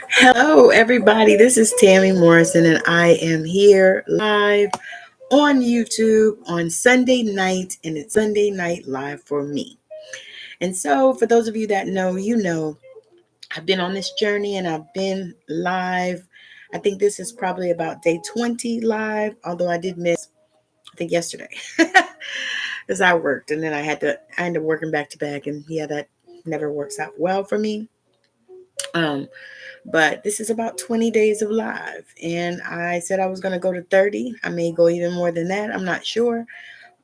Hello, everybody. This is Tammi Morrison, and I am here live on YouTube on Sunday night, and it's Sunday Night Live for me. And so, for those of you that know, I've been on this journey and I've been live. I think this is probably about day 20 live, although I did miss, I think, yesterday because I worked and then I ended up working back to back, and yeah, that never works out well for me. Um, But this is about 20 days of live. And I said I was going to go to 30. I may go even more than that. I'm not sure.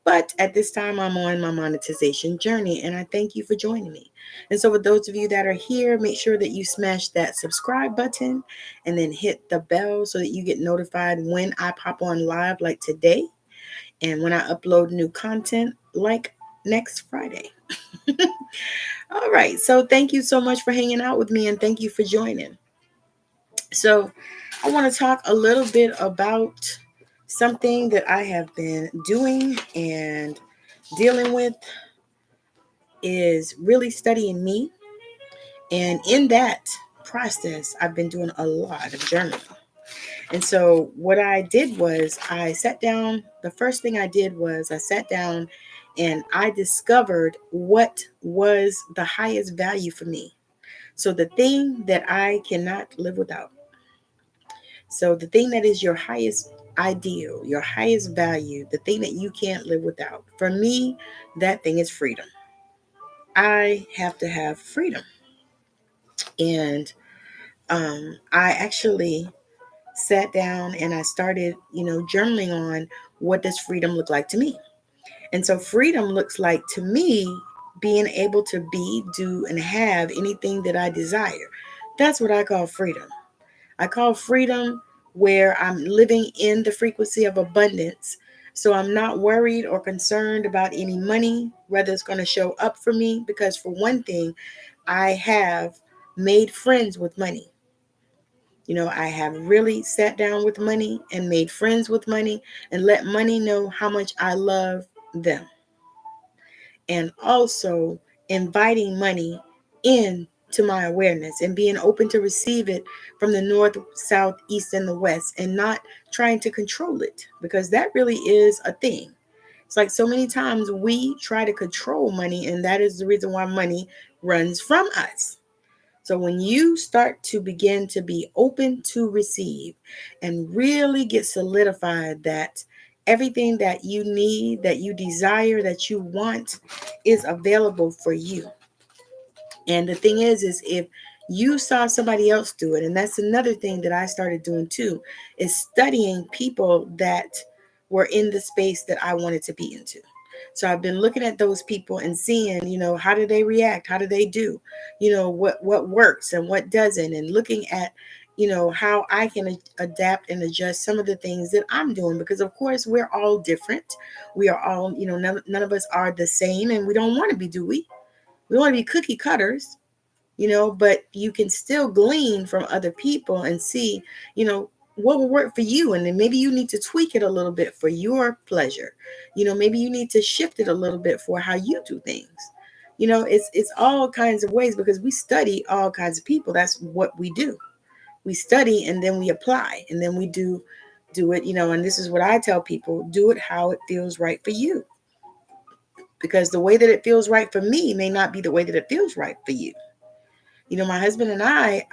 But at this time, I'm on my monetization journey. And I thank you for joining me. And so, for those of you that are here, make sure that you smash that subscribe button and then hit the bell so that you get notified when I pop on live, like today, and when I upload new content, like next Friday. All right. So, thank you so much for hanging out with me, and thank you for joining. So, I want to talk a little bit about something that I have been doing and dealing with is really studying me. And in that process, I've been doing a lot of journaling. And so, what I did was I sat down. The first thing I did was I sat down and I discovered what was the highest value for me. So, the thing that I cannot live without. So the thing that is your highest ideal, your highest value, the thing that you can't live without. For me, that thing is freedom. I have to have freedom. And I actually sat down and I started, journaling on what does freedom look like to me. And so freedom looks like to me being able to be, do, and have anything that I desire. That's what I call freedom. I call freedom where I'm living in the frequency of abundance. So I'm not worried or concerned about any money, whether it's going to show up for me. Because, for one thing, I have made friends with money. I have really sat down with money and made friends with money and let money know how much I love them. And also inviting money in to my awareness and being open to receive it from the north, south, east, and the west, and not trying to control it, because that really is a thing. It's like so many times we try to control money, and that is the reason why money runs from us. So when you start to begin to be open to receive and really get solidified that everything that you need, that you desire, that you want is available for you. And the thing is if you saw somebody else do it, and that's another thing that I started doing too, is studying people that were in the space that I wanted to be into. So I've been looking at those people and seeing, how do they react? How do they do? What works and what doesn't, and looking at, how I can adapt and adjust some of the things that I'm doing, because of course we're all different. We are all, none of us are the same, and we don't want to be, do we? We want to be cookie cutters, but you can still glean from other people and see, what will work for you. And then maybe you need to tweak it a little bit for your pleasure. Maybe you need to shift it a little bit for how you do things. It's all kinds of ways, because we study all kinds of people. That's what we do. We study and then we apply and then we do it, and this is what I tell people: do it how it feels right for you. Because the way that it feels right for me may not be the way that it feels right for you. My husband and I,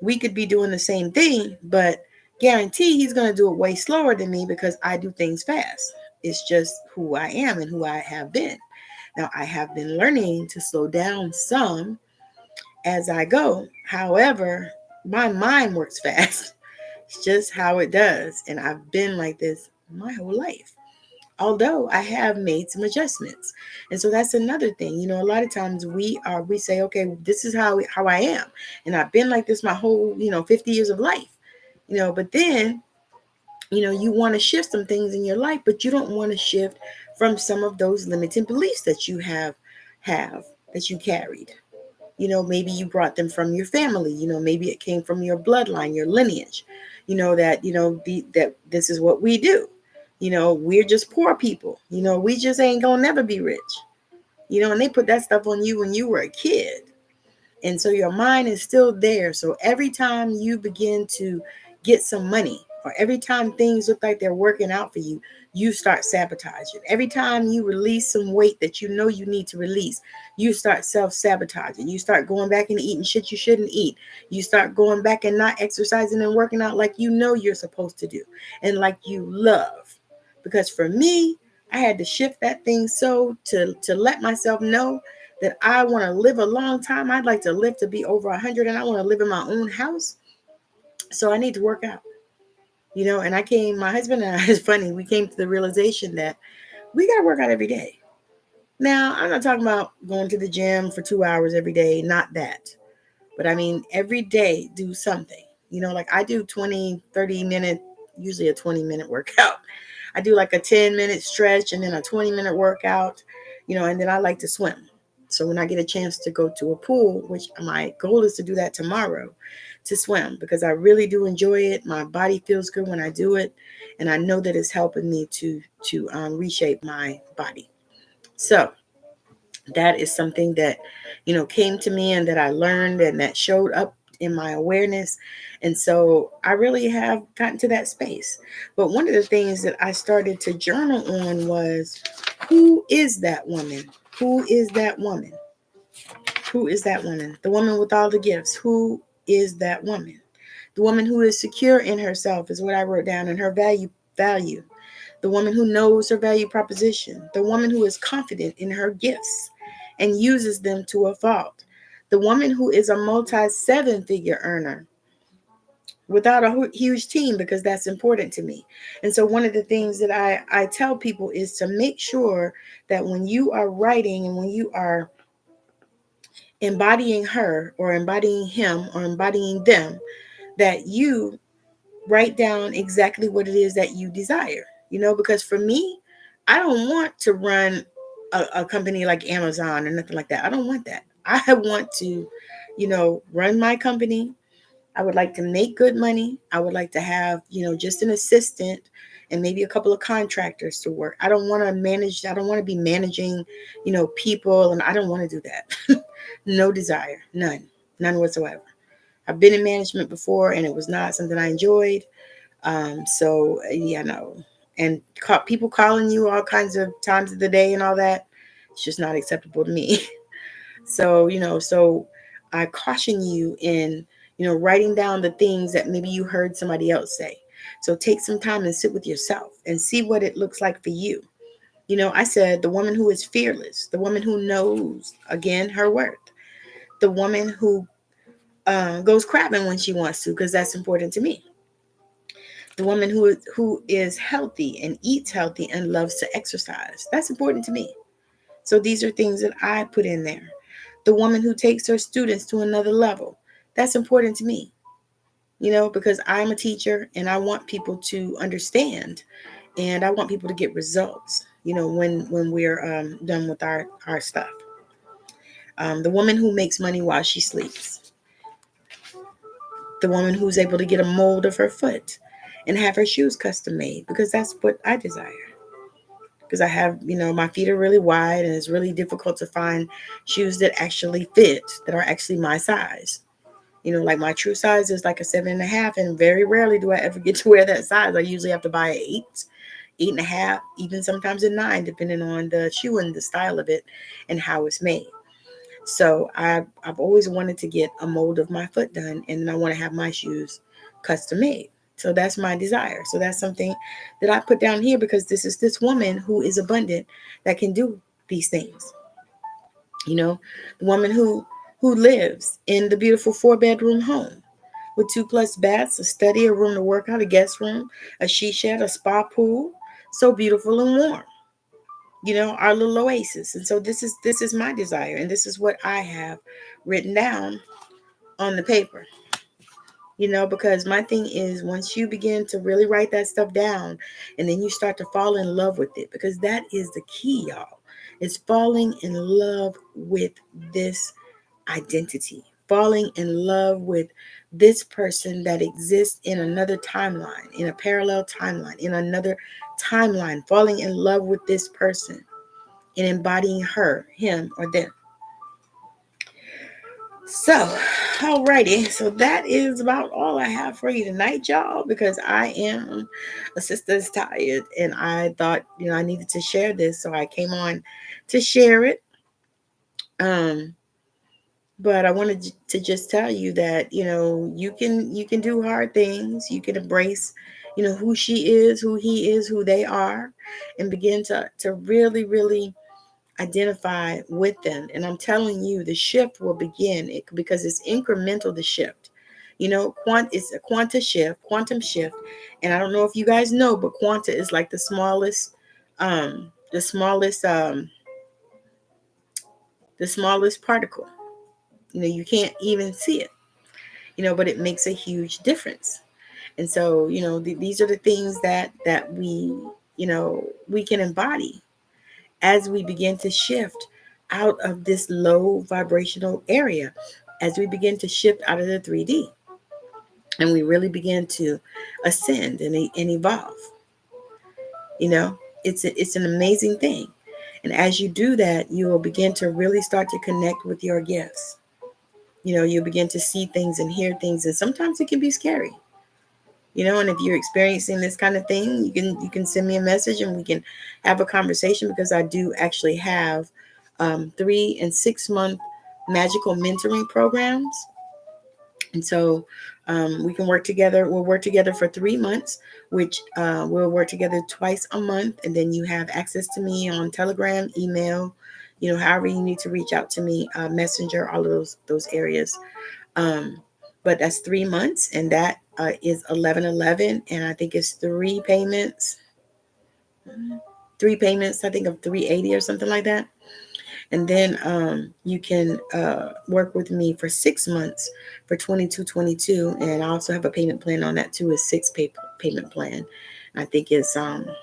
we could be doing the same thing, but guarantee he's going to do it way slower than me, because I do things fast. It's just who I am and who I have been. Now, I have been learning to slow down some as I go. However, my mind works fast. It's just how it does. And I've been like this my whole life, although I have made some adjustments. And so that's another thing. A lot of times we say, okay, this is how I am. And I've been like this my whole, 50 years of life. But then, you want to shift some things in your life, but you don't want to shift from some of those limiting beliefs that you have that you carried. Maybe you brought them from your family. Maybe it came from your bloodline, your lineage. That this is what we do. We're just poor people. We just ain't gonna never be rich. And they put that stuff on you when you were a kid. And so your mind is still there. So every time you begin to get some money, or every time things look like they're working out for you, you start sabotaging. Every time you release some weight that you know you need to release, you start self-sabotaging. You start going back and eating shit you shouldn't eat. You start going back and not exercising and working out like you know you're supposed to do and like you love. Because for me, I had to shift that thing so to let myself know that I want to live a long time. I'd like to live to be over 100, and I want to live in my own house. So I need to work out, and my husband and I, it's funny, we came to the realization that we got to work out every day. Now, I'm not talking about going to the gym for 2 hours every day, not that. But I mean, every day do something, like I do 20, 30 minute, usually a 20-minute workout. I do like a 10-minute stretch and then a 20-minute workout, and then I like to swim. So when I get a chance to go to a pool, which my goal is to do that tomorrow, to swim, because I really do enjoy it. My body feels good when I do it. And I know that it's helping me to reshape my body. So that is something that, came to me and that I learned and that showed up in my awareness. And so I really have gotten to that space. But one of the things that I started to journal on was, who is that woman? Who is that woman? Who is that woman? The woman with all the gifts. Who is that woman? The woman who is secure in herself is what I wrote down, and her value. The woman who knows her value proposition. The woman who is confident in her gifts and uses them to a fault. The woman who is a multi-seven-figure earner without a huge team, because that's important to me. And so one of the things that I tell people is to make sure that when you are writing and when you are embodying her or embodying him or embodying them, that you write down exactly what it is that you desire, because for me, I don't want to run a company like Amazon or nothing like that. I don't want that. I want to, run my company. I would like to make good money. I would like to have, just an assistant and maybe a couple of contractors to work. I don't want to manage. I don't want to be managing, people. And I don't want to do that. No desire, none whatsoever. I've been in management before and it was not something I enjoyed. So yeah, no. And people calling you all kinds of times of the day and all that, it's just not acceptable to me. So, so I caution you in, writing down the things that maybe you heard somebody else say. So take some time and sit with yourself and see what it looks like for you. I said the woman who is fearless, the woman who knows, again, her worth, the woman who goes crabbing when she wants to, because that's important to me. The woman who is healthy and eats healthy and loves to exercise. That's important to me. So these are things that I put in there. The woman who takes her students to another level. That's important to me. Because I'm a teacher and I want people to understand and I want people to get results, when we're done with our stuff. The woman who makes money while she sleeps. The woman who's able to get a mold of her foot and have her shoes custom made, because that's what I desire. Because I have, my feet are really wide and it's really difficult to find shoes that actually fit, that are actually my size. Like my true size is like a 7.5, and very rarely do I ever get to wear that size. I usually have to buy an 8.5, even sometimes a 9, depending on the shoe and the style of it and how it's made. So I've always wanted to get a mold of my foot done, and then I want to have my shoes custom made. So that's my desire. So that's something that I put down here, because this is this woman who is abundant that can do these things. The woman who lives in the beautiful 4-bedroom home with 2+ baths, a study, a room to work out, a guest room, a she shed, a spa pool, so beautiful and warm. Our little oasis. And so this is my desire, and this is what I have written down on the paper. Because my thing is, once you begin to really write that stuff down, and then you start to fall in love with it, because that is the key, y'all. It's falling in love with this identity, falling in love with this person that exists in another timeline, in a parallel timeline, in another timeline, falling in love with this person and embodying her, him, or them. So, alrighty. So that is about all I have for you tonight, y'all, because I am a sister's tired and I thought, I needed to share this. So I came on to share it. Um, but I wanted to just tell you that, you can do hard things. You can embrace, who she is, who he is, who they are, and begin to really, really identify with them. And I'm telling you, the shift will begin because it's incremental, the shift. It's a quantum shift. And I don't know if you guys know, but quanta is like um, the smallest, um, the smallest particle. You can't even see it, but it makes a huge difference. And so, these are the things that we can embody as we begin to shift out of this low vibrational area, as we begin to shift out of the 3D, and we really begin to ascend and evolve. It's an amazing thing. And as you do that, you will begin to really start to connect with your gifts. You'll begin to see things and hear things, and sometimes it can be scary. And if you're experiencing this kind of thing, you can send me a message and we can have a conversation, because I do actually have 3 and 6 month magical mentoring programs. And so we can work together. We'll work together for 3 months, which we'll work together twice a month. And then you have access to me on Telegram, email, however you need to reach out to me, Messenger, all of those areas. Um, but that's 3 months, and that is 1111, and I think it's 3 payments. 3 payments, I think, of 380 or something like that. And then you can work with me for 6 months for 2222, and I also have a payment plan on that too, a payment plan. I think it's can't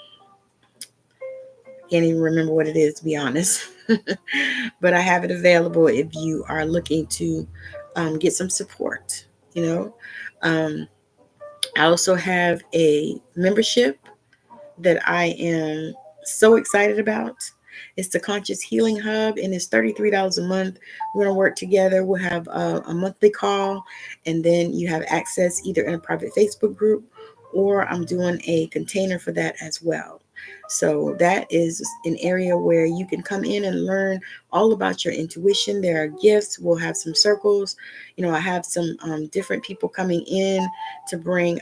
even remember what it is, to be honest. But I have it available if you are looking to get some support. You know, um, I also have a membership that I am so excited about. It's the Conscious Healing Hub, and it's $33 a month. We're going to work together. We'll have a monthly call, and then you have access either in a private Facebook group, or I'm doing a container for that as well. So that is an area where you can come in and learn all about your intuition. There are gifts. We'll have some circles. I have some different people coming in to bring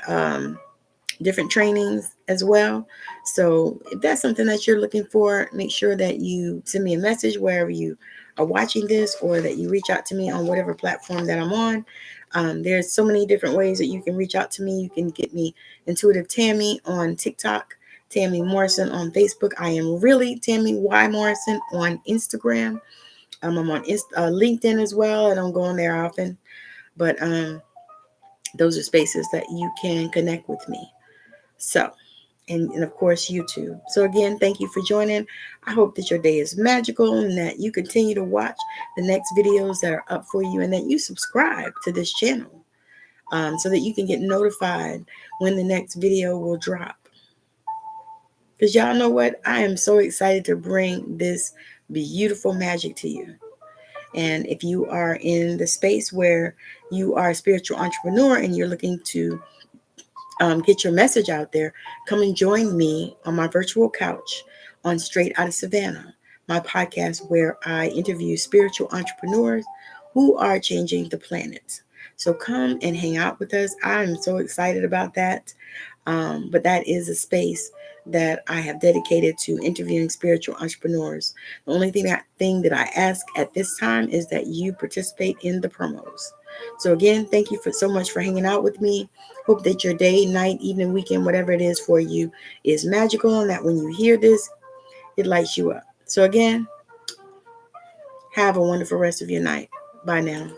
different trainings as well. So if that's something that you're looking for, make sure that you send me a message wherever you are watching this, or that you reach out to me on whatever platform that I'm on. There's so many different ways that you can reach out to me. You can get me Intuitive Tammi on TikTok, Tammi Morrison on Facebook. I am really Tammi Y Morrison on Instagram. I'm on LinkedIn as well. I don't go on there often, but those are spaces that you can connect with me. So, and of course, YouTube. So again, thank you for joining. I hope that your day is magical, and that you continue to watch the next videos that are up for you, and that you subscribe to this channel so that you can get notified when the next video will drop. Because y'all know what? I am so excited to bring this beautiful magic to you. And if you are in the space where you are a spiritual entrepreneur and you're looking to get your message out there, come and join me on my virtual couch on Straight Out of Savannah, my podcast where I interview spiritual entrepreneurs who are changing the planet. So come and hang out with us. I'm so excited about that. But that is a space that I have dedicated to interviewing spiritual entrepreneurs. The only thing that I ask at this time is that you participate in the promos. So again, thank you so much for hanging out with me. Hope that your day, night, evening, weekend, whatever it is for you, is magical, and that when you hear this, it lights you up. So again, have a wonderful rest of your night. Bye now.